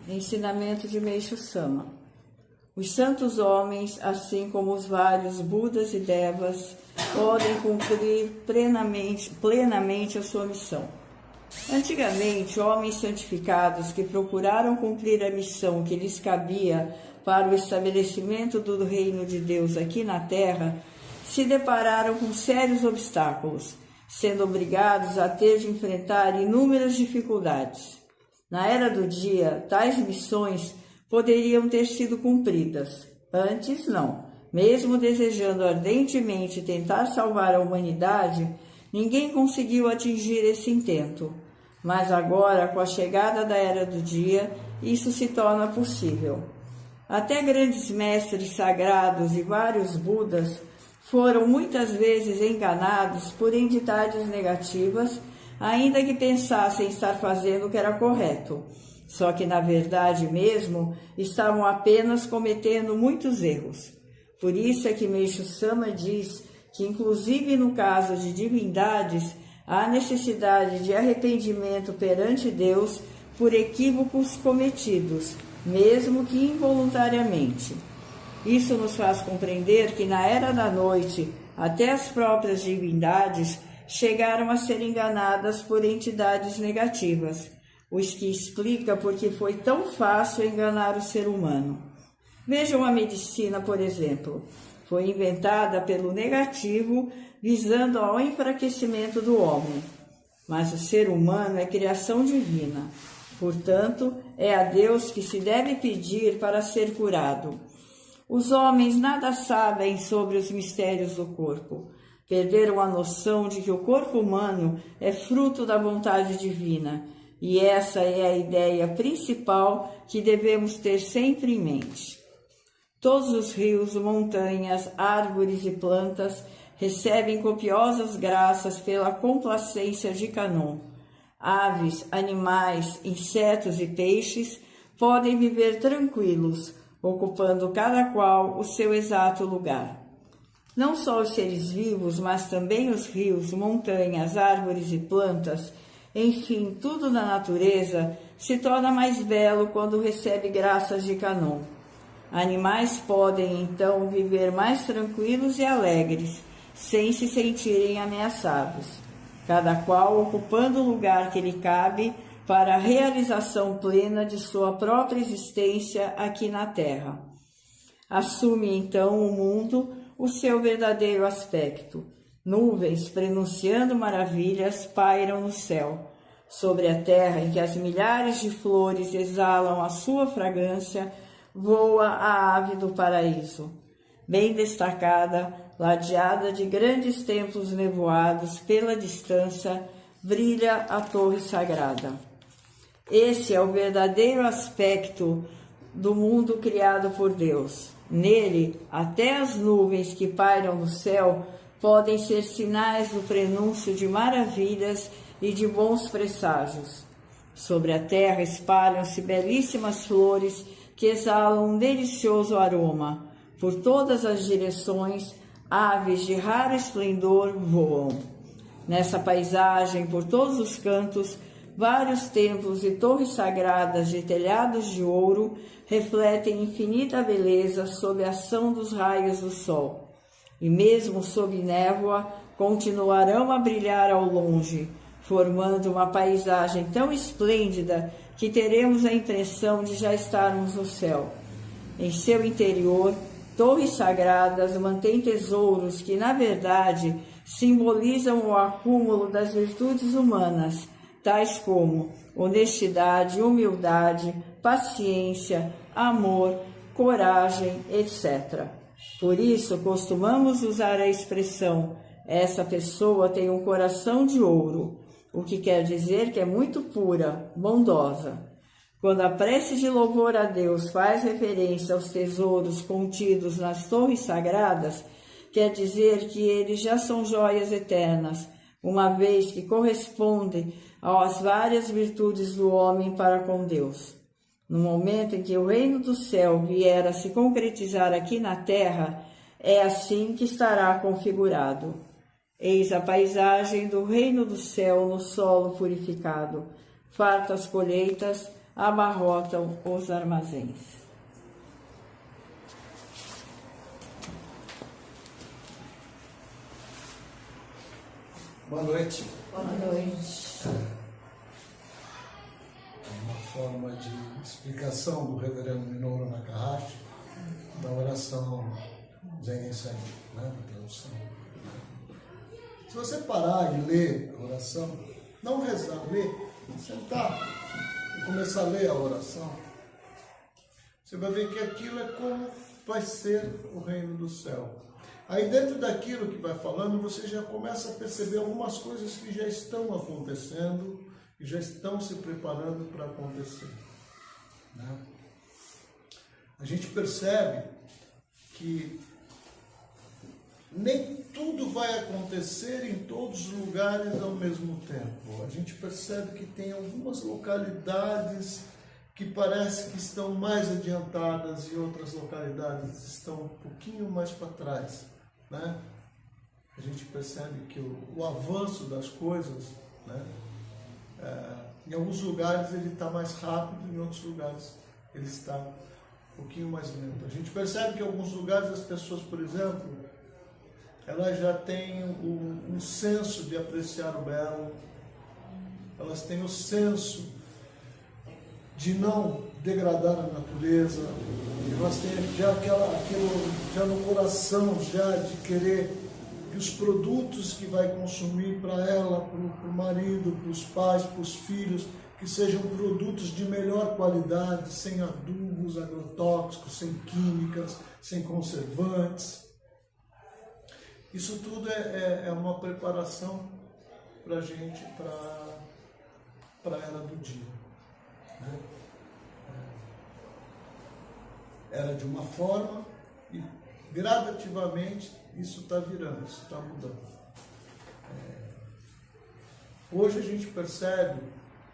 Ensinamento de Meixo Sama. Os santos homens, assim como os vários Budas e Devas, podem cumprir plenamente a sua missão. Antigamente, homens santificados que procuraram cumprir a missão que lhes cabia para o estabelecimento do reino de Deus aqui na Terra, se depararam com sérios obstáculos, sendo obrigados a ter de enfrentar inúmeras dificuldades. Na era do dia, tais missões poderiam ter sido cumpridas. Antes, não. Mesmo desejando ardentemente tentar salvar a humanidade, ninguém conseguiu atingir esse intento. Mas agora, com a chegada da era do dia, isso se torna possível. Até grandes mestres sagrados e vários Budas foram muitas vezes enganados por entidades negativas, ainda que pensassem estar fazendo o que era correto. Só que, na verdade mesmo, estavam apenas cometendo muitos erros. Por isso é que Meixo Sama diz que, inclusive no caso de divindades, há necessidade de arrependimento perante Deus por equívocos cometidos, mesmo que involuntariamente. Isso nos faz compreender que na era da noite, até as próprias divindades chegaram a ser enganadas por entidades negativas, o que explica porque foi tão fácil enganar o ser humano. Vejam a medicina, por exemplo. Foi inventada pelo negativo, visando ao enfraquecimento do homem. Mas o ser humano é criação divina. Portanto, é a Deus que se deve pedir para ser curado. Os homens nada sabem sobre os mistérios do corpo. Perderam a noção de que o corpo humano é fruto da vontade divina, e essa é a ideia principal que devemos ter sempre em mente. Todos os rios, montanhas, árvores e plantas recebem copiosas graças pela complacência de Kanon. Aves, animais, insetos e peixes podem viver tranquilos, ocupando cada qual o seu exato lugar. Não só os seres vivos, mas também os rios, montanhas, árvores e plantas, enfim, tudo na natureza se torna mais belo quando recebe graças de Kanon. Animais podem, então, viver mais tranquilos e alegres, sem se sentirem ameaçados, cada qual ocupando o lugar que lhe cabe para a realização plena de sua própria existência aqui na Terra. Assume, então, o mundo o seu verdadeiro aspecto. Nuvens, prenunciando maravilhas, pairam no céu. Sobre a terra, em que as milhares de flores exalam a sua fragrância, voa a ave do paraíso. Bem destacada, ladeada de grandes templos nevoados pela distância, brilha a torre sagrada. Esse é o verdadeiro aspecto do mundo criado por Deus. Nele, até as nuvens que pairam no céu podem ser sinais do prenúncio de maravilhas e de bons presságios. Sobre a terra espalham-se belíssimas flores que exalam um delicioso aroma. Por todas as direções, aves de raro esplendor voam. Nessa paisagem, por todos os cantos, vários templos e torres sagradas de telhados de ouro refletem infinita beleza sob a ação dos raios do sol. E mesmo sob névoa, continuarão a brilhar ao longe, formando uma paisagem tão esplêndida que teremos a impressão de já estarmos no céu. Em seu interior, torres sagradas mantêm tesouros que, na verdade, simbolizam o acúmulo das virtudes humanas, tais como honestidade, humildade, paciência, amor, coragem, etc. Por isso, costumamos usar a expressão "essa pessoa tem um coração de ouro", o que quer dizer que é muito pura, bondosa. Quando a prece de louvor a Deus faz referência aos tesouros contidos nas torres sagradas, quer dizer que eles já são joias eternas, uma vez que correspondem às várias virtudes do homem para com Deus. No momento em que o reino do céu vier a se concretizar aqui na terra, é assim que estará configurado. Eis a paisagem do reino do céu no solo purificado, fartas colheitas, abarrotam os armazéns. Boa noite. Boa noite. Uma forma de explicação do reverendo Minoru Nakahashi da oração Zen Zen, né, da tradução. Se você parar e ler a oração, não rezar, ler, sentar e começar a ler a oração, você vai ver que aquilo é como vai ser o reino do céu. Aí dentro daquilo que vai falando, você já começa a perceber algumas coisas que já estão acontecendo e já estão se preparando para acontecer, né? A gente percebe que nem tudo vai acontecer em todos os lugares ao mesmo tempo. A gente percebe que tem algumas localidades que parece que estão mais adiantadas e outras localidades estão um pouquinho mais para trás, né? A gente percebe que o avanço das coisas, né, em alguns lugares ele está mais rápido, em outros lugares ele está um pouquinho mais lento. A gente percebe que em alguns lugares as pessoas, por exemplo, elas já têm um senso de apreciar o belo, elas têm o senso de não degradar a natureza, elas têm já aquilo já no coração, já de querer que os produtos que vai consumir para ela, para o marido, para os pais, para os filhos, que sejam produtos de melhor qualidade, sem adubos agrotóxicos, sem químicas, sem conservantes. Isso tudo é uma preparação para a gente, para a era do dia, né? Era de uma forma e gradativamente isso está virando, isso está mudando. Hoje a gente percebe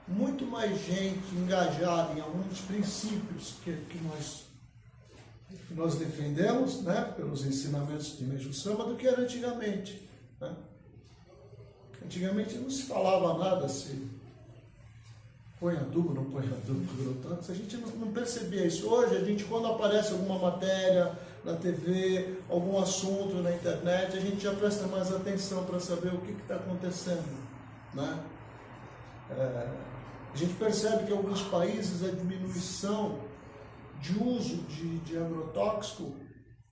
muito mais gente engajada em alguns princípios que nós defendemos, né, pelos ensinamentos de Meishu Sama, do que era antigamente, né? Antigamente não se falava nada se põe adubo, não põe adubo, agrotóxico, a gente não percebia isso. Hoje a gente, quando aparece alguma matéria na TV, algum assunto na internet, a gente já presta mais atenção para saber o que está acontecendo, né? A gente percebe que em alguns países a diminuição de uso de agrotóxico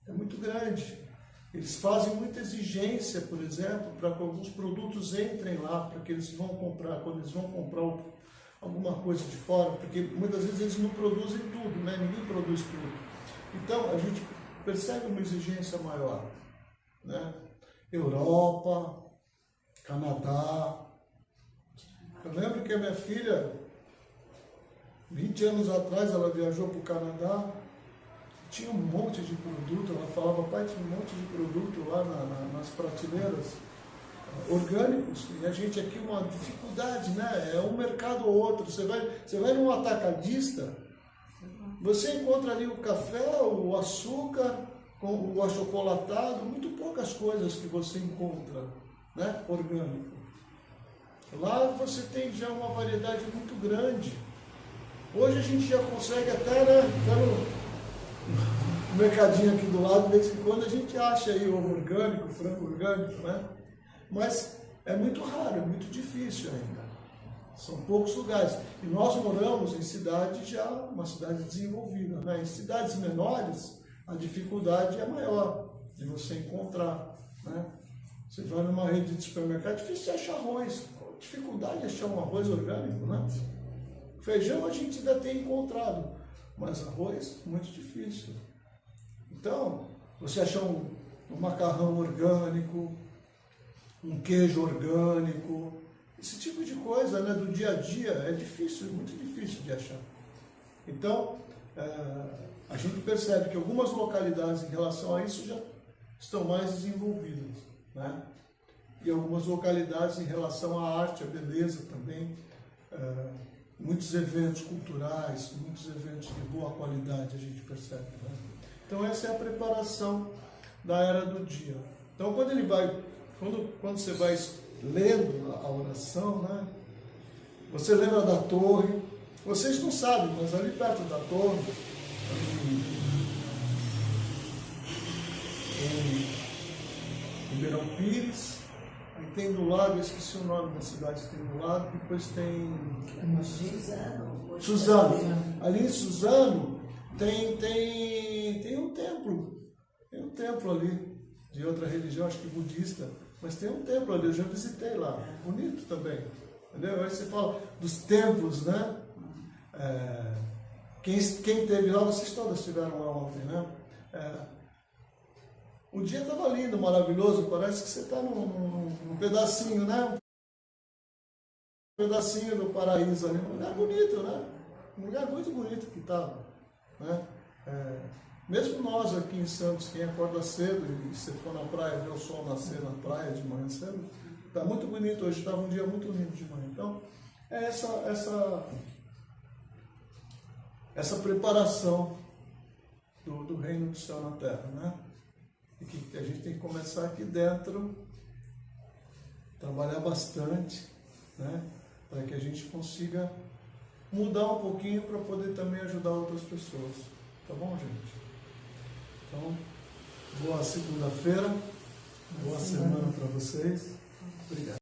é muito grande. Eles fazem muita exigência, por exemplo, para que alguns produtos entrem lá, para que eles vão comprar, quando eles vão comprar alguma coisa de fora, porque muitas vezes eles não produzem tudo, né? Ninguém produz tudo. Então a gente percebe uma exigência maior, né? Europa, Canadá. Eu lembro que a minha filha, 20 anos atrás, ela viajou para o Canadá, tinha um monte de produto, ela falava, pai, tinha um monte de produto lá nas prateleiras, orgânicos, e a gente aqui uma dificuldade, né? É um mercado ou outro. Você vai num atacadista, você encontra ali o café, o açúcar, com o achocolatado, muito poucas coisas que você encontra, né, orgânico. Lá você tem já uma variedade muito grande. Hoje a gente já consegue até, né, no mercadinho aqui do lado, de vez em quando a gente acha aí ovo orgânico, frango orgânico, né? Mas é muito raro, é muito difícil ainda. São poucos lugares. E nós moramos em cidade já, uma cidade desenvolvida, né? Em cidades menores, a dificuldade é maior de você encontrar, né? Você vai numa rede de supermercado, é difícil achar arroz. A dificuldade de achar um arroz orgânico, né? Feijão a gente ainda tem encontrado, mas arroz, muito difícil. Então, você achar um macarrão orgânico, um queijo orgânico, esse tipo de coisa, né, do dia a dia é difícil, é muito difícil de achar. Então, a gente percebe que algumas localidades em relação a isso já estão mais desenvolvidas, né? E algumas localidades em relação à arte, à beleza também, muitos eventos culturais, muitos eventos de boa qualidade a gente percebe, né? Então essa é a preparação da era do dia. Então quando você vai lendo a oração, né, você lembra da torre, Vocês não sabem, mas ali perto da torre, em Ribeirão Pires, aí tem do lado, eu esqueci o nome da cidade que tem do lado, depois tem Suzano. Ali em Suzano tem um templo. Tem um templo ali, de outra religião, acho que budista, mas tem um templo ali, eu já visitei lá, bonito também. Entendeu? Aí você fala dos templos, né? Quem esteve lá, vocês todas estiveram lá ontem, né? O dia estava lindo, maravilhoso, parece que você está num pedacinho, né? Um pedacinho do paraíso ali, um lugar bonito, né? Um lugar muito bonito que estava, né? Mesmo nós aqui em Santos, quem acorda cedo e se for na praia, vê o sol nascer na praia de manhã cedo, está muito bonito hoje, estava um dia muito lindo de manhã. Então, é essa preparação do reino do céu na terra, né? E que a gente tem que começar aqui dentro, trabalhar bastante, né? Para que a gente consiga mudar um pouquinho para poder também ajudar outras pessoas. Tá bom, gente? Então, boa segunda-feira, boa semana para vocês. Obrigado.